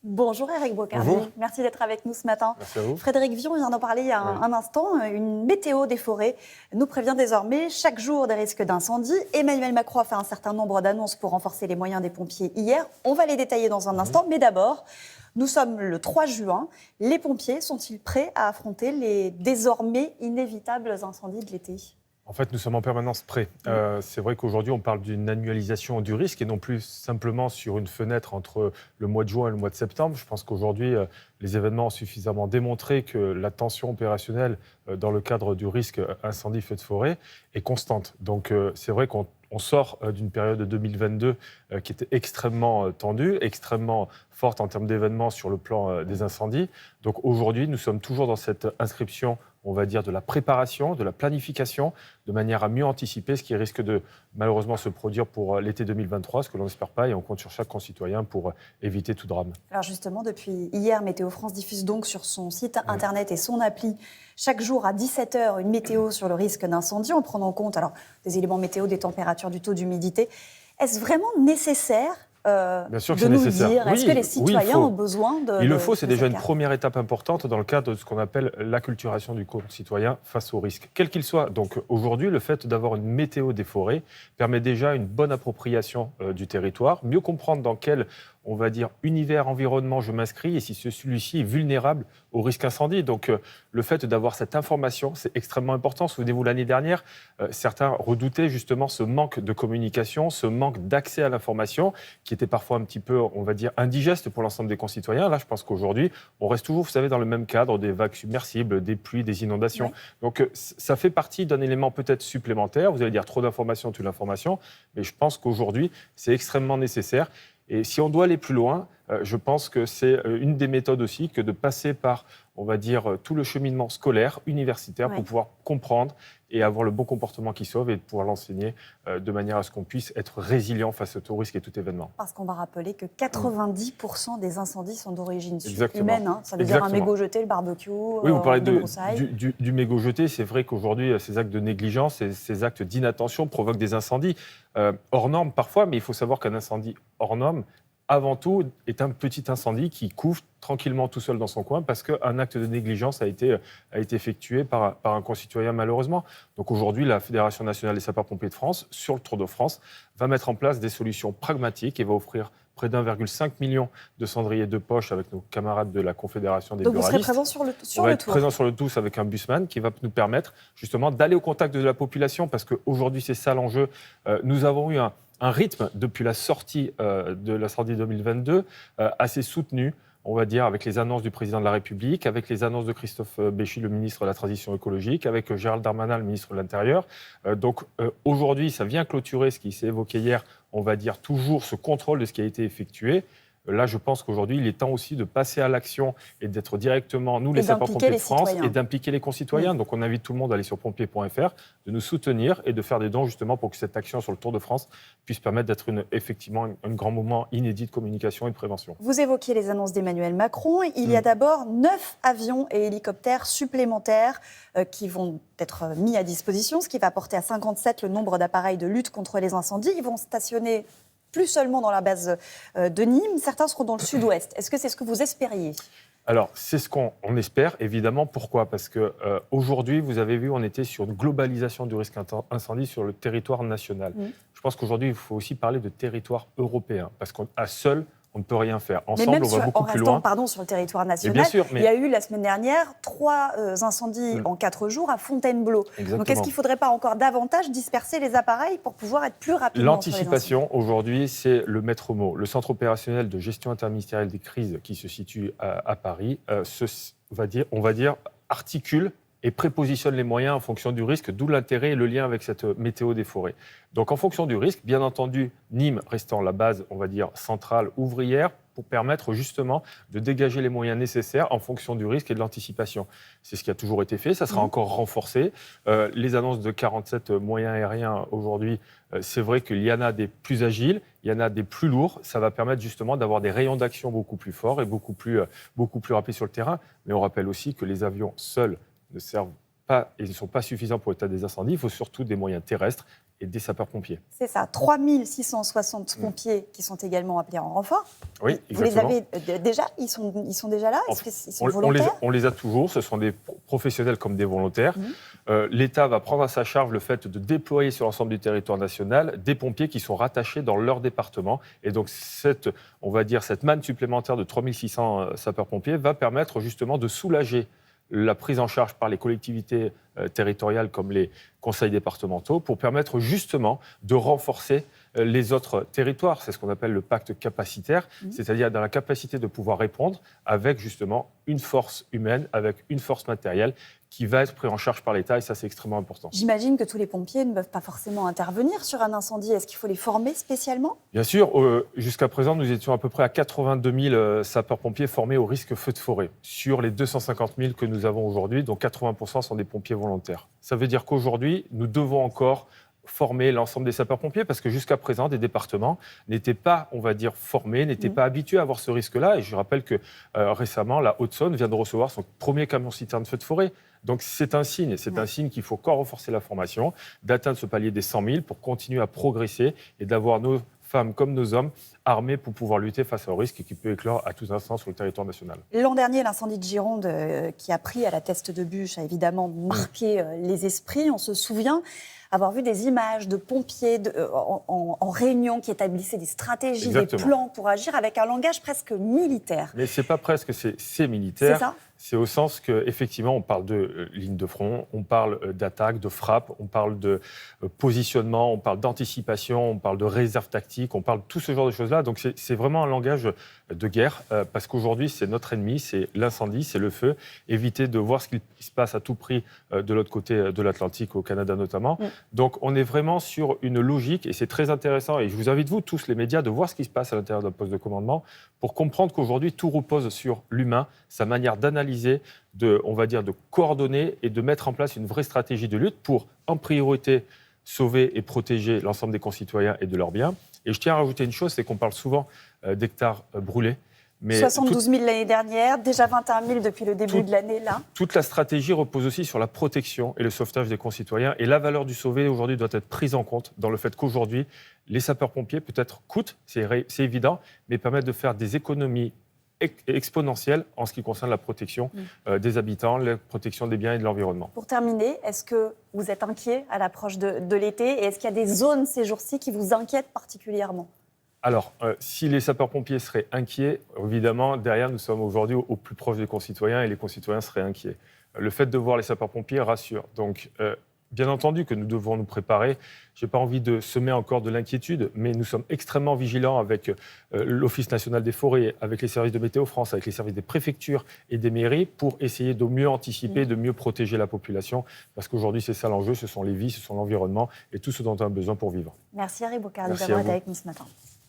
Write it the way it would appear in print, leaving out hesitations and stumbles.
Bonjour Eric Bocardi, merci d'être avec nous ce matin. Merci à vous. Frédéric Villon vient d'en parler il y a un instant. Une météo des forêts nous prévient désormais chaque jour des risques d'incendie. Emmanuel Macron a fait un certain nombre d'annonces pour renforcer les moyens des pompiers hier. On va les détailler dans un instant, mais d'abord, nous sommes le 3 juin. Les pompiers sont-ils prêts à affronter les désormais inévitables incendies de l'été ? En fait, nous sommes en permanence prêts. C'est vrai qu'aujourd'hui, on parle d'une annualisation du risque et non plus simplement sur une fenêtre entre le mois de juin et le mois de septembre. Je pense qu'aujourd'hui, les événements ont suffisamment démontré que la tension opérationnelle dans le cadre du risque incendie feu de forêt est constante. Donc, c'est vrai qu'on sort d'une période de 2022 qui était extrêmement tendue, extrêmement forte en termes d'événements sur le plan des incendies. Donc aujourd'hui, nous sommes toujours dans cette inscription, on va dire, de la préparation, de la planification, de manière à mieux anticiper ce qui risque de malheureusement se produire pour l'été 2023, ce que l'on n'espère pas, et on compte sur chaque concitoyen pour éviter tout drame. Alors justement, depuis hier, Météo France diffuse donc sur son site internet et son appli chaque jour à 17h une météo sur le risque d'incendie, en prenant en compte des éléments météo, des températures, du taux d'humidité. Est-ce vraiment nécessaire Bien sûr que de c'est nous nécessaire. le dire? Est-ce que les citoyens ont besoin de... Il le faut, c'est déjà une première étape importante dans le cadre de ce qu'on appelle l'acculturation du concitoyen face au risque, quel qu'il soit. Donc aujourd'hui, le fait d'avoir une météo des forêts permet déjà une bonne appropriation du territoire, mieux comprendre dans quel, on va dire, univers, environnement je m'inscris et si celui-ci est vulnérable au risque incendie. Donc le fait d'avoir cette information, c'est extrêmement important. Souvenez-vous, l'année dernière, certains redoutaient justement ce manque de communication, ce manque d'accès à l'information qui était parfois un petit peu, on va dire, indigeste pour l'ensemble des concitoyens. Là, je pense qu'aujourd'hui, on reste toujours, vous savez, dans le même cadre des vagues submersibles, des pluies, des inondations. Oui. Donc ça fait partie d'un élément peut-être supplémentaire. Vous allez dire trop d'informations, toute l'information, mais je pense qu'aujourd'hui, c'est extrêmement nécessaire. Et si on doit aller plus loin, je pense que c'est une des méthodes aussi que de passer par, on va dire, tout le cheminement scolaire, universitaire, pour pouvoir comprendre et avoir le bon comportement qui sauve et de pouvoir l'enseigner de manière à ce qu'on puisse être résilient face à tout risque et tout événement. Parce qu'on va rappeler que 90% des incendies sont d'origine humaine. Ça veut dire un mégot jeté, le barbecue, oui, vous parlez du mégot jeté. C'est vrai qu'aujourd'hui, ces actes de négligence et ces actes d'inattention provoquent des incendies hors normes parfois, mais il faut savoir qu'un incendie hors norme, avant tout, est un petit incendie qui couvre tranquillement tout seul dans son coin parce qu'un acte de négligence a été effectué par un concitoyen malheureusement. Donc aujourd'hui, la Fédération nationale des sapeurs-pompiers de France, sur le Tour de France, va mettre en place des solutions pragmatiques et va offrir près d'1,5 million de cendriers de poche avec nos camarades de la Confédération des buralistes. Donc vous serez présent sur le Tour ? On va être présent sur le Tour avec un busman qui va nous permettre justement d'aller au contact de la population parce qu'aujourd'hui, c'est ça l'enjeu. Nous avons eu un rythme depuis la sortie de l'incendie 2022 assez soutenu, on va dire, avec les annonces du président de la République, avec les annonces de Christophe Béchu, le ministre de la Transition écologique, avec Gérald Darmanin, le ministre de l'Intérieur. Donc aujourd'hui, ça vient clôturer ce qui s'est évoqué hier, on va dire toujours ce contrôle de ce qui a été effectué. Là, je pense qu'aujourd'hui, il est temps aussi de passer à l'action et d'être directement, nous, les sapeurs-pompiers de France, et d'impliquer les concitoyens. Oui. Donc, on invite tout le monde à aller sur pompiers.fr, de nous soutenir et de faire des dons, justement, pour que cette action sur le Tour de France puisse permettre d'être effectivement un grand moment inédit de communication et de prévention. Vous évoquiez les annonces d'Emmanuel Macron. Il y a d'abord 9 avions et hélicoptères supplémentaires qui vont être mis à disposition, ce qui va porter à 57 le nombre d'appareils de lutte contre les incendies. Ils vont stationner plus seulement dans la base de Nîmes, certains seront dans le sud-ouest. Est-ce que c'est ce que vous espériez ? Alors, c'est ce qu'on espère, évidemment. Pourquoi ? Parce qu'aujourd'hui, vous avez vu, on était sur une globalisation du risque incendie sur le territoire national. Je pense qu'aujourd'hui, il faut aussi parler de territoire européen, parce qu'à seul, on ne peut rien faire. Ensemble, on va beaucoup plus loin. Pardon, sur le territoire national, il y a eu la semaine dernière 3 incendies en 4 jours à Fontainebleau. Exactement. Donc, est-ce qu'il ne faudrait pas encore davantage disperser les appareils pour pouvoir être plus rapidement L'anticipation, aujourd'hui, c'est le maître mot. Le centre opérationnel de gestion interministérielle des crises qui se situe à Paris, on va dire, articule et prépositionne les moyens en fonction du risque, d'où l'intérêt et le lien avec cette météo des forêts. Donc en fonction du risque, bien entendu, Nîmes restant la base, on va dire, centrale, ouvrière, pour permettre justement de dégager les moyens nécessaires en fonction du risque et de l'anticipation. C'est ce qui a toujours été fait, ça sera encore renforcé. Les annonces de 47 moyens aériens aujourd'hui, c'est vrai qu'il y en a des plus agiles, il y en a des plus lourds. Ça va permettre justement d'avoir des rayons d'action beaucoup plus forts et beaucoup plus rapides sur le terrain. Mais on rappelle aussi que les avions seuls ne servent pas et ne sont pas suffisants pour l'état des incendies. Il faut surtout des moyens terrestres. et des sapeurs-pompiers. C'est ça, 3660 pompiers qui sont également appelés en renfort. Oui, Vous les exactement. avez déjà ils sont déjà là? Est-ce qu'ils sont On volontaires? on les a toujours, ce sont des professionnels comme des volontaires. L'État va prendre à sa charge le fait de déployer sur l'ensemble du territoire national des pompiers qui sont rattachés dans leur département. Et donc, cette manne supplémentaire de 3600 sapeurs-pompiers va permettre justement de soulager la prise en charge par les collectivités territoriales comme les conseils départementaux pour permettre justement de renforcer les autres territoires. C'est ce qu'on appelle le pacte capacitaire, c'est-à-dire dans la capacité de pouvoir répondre avec justement une force humaine, avec une force matérielle qui va être prise en charge par l'État et ça c'est extrêmement important. J'imagine que tous les pompiers ne peuvent pas forcément intervenir sur un incendie. Est-ce qu'il faut les former spécialement? Bien sûr, jusqu'à présent, nous étions à peu près à 82 000 sapeurs-pompiers formés au risque feu de forêt sur les 250 000 que nous avons aujourd'hui, dont 80% sont des pompiers volontaires. Ça veut dire qu'aujourd'hui, nous devons encore former l'ensemble des sapeurs-pompiers parce que jusqu'à présent, des départements n'étaient pas, on va dire, formés, n'étaient pas habitués à avoir ce risque-là. Et je rappelle que récemment, la Haute-Saône vient de recevoir son premier camion-citerne feu de forêt. Donc c'est un signe qu'il faut encore renforcer la formation, d'atteindre ce palier des 100 000 pour continuer à progresser et d'avoir nos femmes comme nos hommes armés pour pouvoir lutter face au risque qui peut éclore à tout instant sur le territoire national. L'an dernier, l'incendie de Gironde qui a pris à la Teste de Bûche a évidemment marqué les esprits. On se souvient avoir vu des images de pompiers en réunion qui établissaient des stratégies, Exactement. des plans pour agir avec un langage presque militaire. Mais c'est pas presque, c'est militaire. C'est ça ? C'est au sens qu'effectivement, on parle de ligne de front, on parle d'attaque, de frappe, on parle de positionnement, on parle d'anticipation, on parle de réserve tactique, on parle de tout ce genre de choses-là. Donc c'est vraiment un langage de guerre, parce qu'aujourd'hui, c'est notre ennemi, c'est l'incendie, c'est le feu. Éviter de voir ce qui se passe à tout prix de l'autre côté de l'Atlantique, au Canada notamment. Donc on est vraiment sur une logique, et c'est très intéressant. Et je vous invite, vous tous, les médias, de voir ce qui se passe à l'intérieur d'un poste de commandement, pour comprendre qu'aujourd'hui, tout repose sur l'humain, sa manière d'analyser, de coordonner et de mettre en place une vraie stratégie de lutte pour, en priorité, sauver et protéger l'ensemble des concitoyens et de leurs biens. Et je tiens à rajouter une chose, c'est qu'on parle souvent d'hectares brûlés. Mais 72 000 l'année dernière, déjà 21 000 depuis le début de l'année, là. Toute la stratégie repose aussi sur la protection et le sauvetage des concitoyens. Et la valeur du sauvé, aujourd'hui, doit être prise en compte dans le fait qu'aujourd'hui, les sapeurs-pompiers, peut-être coûtent, c'est évident, mais permettent de faire des économies exponentielle en ce qui concerne la protection des habitants, la protection des biens et de l'environnement. Pour terminer, est-ce que vous êtes inquiet à l'approche de l'été et est-ce qu'il y a des zones ces jours-ci qui vous inquiètent particulièrement ? Alors, si les sapeurs-pompiers seraient inquiets, évidemment, derrière, nous sommes aujourd'hui au plus proche des concitoyens et les concitoyens seraient inquiets. Le fait de voir les sapeurs-pompiers rassure. Donc, bien entendu que nous devons nous préparer. Je n'ai pas envie de semer encore de l'inquiétude, mais nous sommes extrêmement vigilants avec l'Office national des forêts, avec les services de Météo France, avec les services des préfectures et des mairies pour essayer de mieux anticiper, de mieux protéger la population. Parce qu'aujourd'hui, c'est ça l'enjeu, ce sont les vies, ce sont l'environnement et tout ce dont on a besoin pour vivre. Merci Harry Bocardi Merci d'avoir à été vous. avec nous ce matin.